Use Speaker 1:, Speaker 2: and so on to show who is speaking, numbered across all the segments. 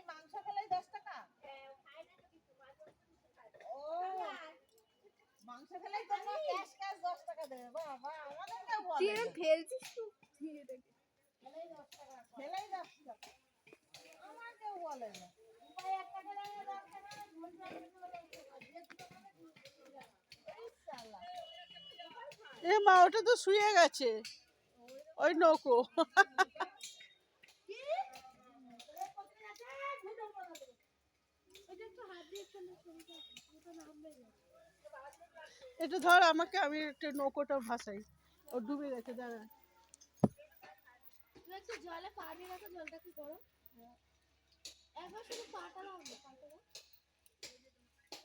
Speaker 1: মাংস খেলেই 10 টাকা? মাংস খেলেই তোমরা ক্যাশ 10 টাকা দেবে? বাবা, আমাদের কেউ বলে না।
Speaker 2: ফেলছিস তো
Speaker 1: খেলেই 10 টাকা, খেলেই 10 টাকা। আমার কেউ বলে না।
Speaker 3: এ মা, ওটা তো শুয়ে গেছে ওই নৌকো। এটা ধর আমাকে, আমি একটা নৌকোটা ভাসাই। ও ডুবে গেছে, দাঁড়া।
Speaker 2: একটু জলে পা দিয়ে রাখো, জলটা কি করো একবার শুধু পাটা দাও,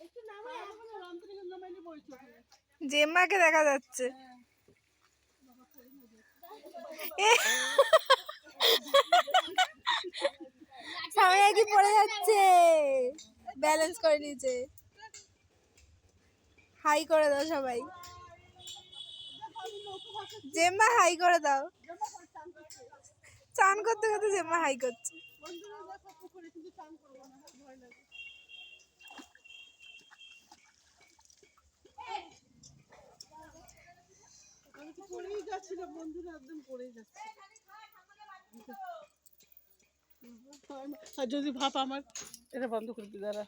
Speaker 2: একটু নামো। জেম্মাকে দেখা যাচ্ছে। সামনে কি পড়ে যাচ্ছে, ব্যালেন্স করে নিয়েছে। হাই করে দাও সবাই, জেম্মা হাই করে দাও। চান করতে করতে জেম্মা হাই করছে।
Speaker 3: পড়েই যাচ্ছিলাম বন্ধুরা, একদম পড়েই যাচ্ছে। আর যদি ভাব আমার, এটা বন্ধ করে দি, দাঁড়া।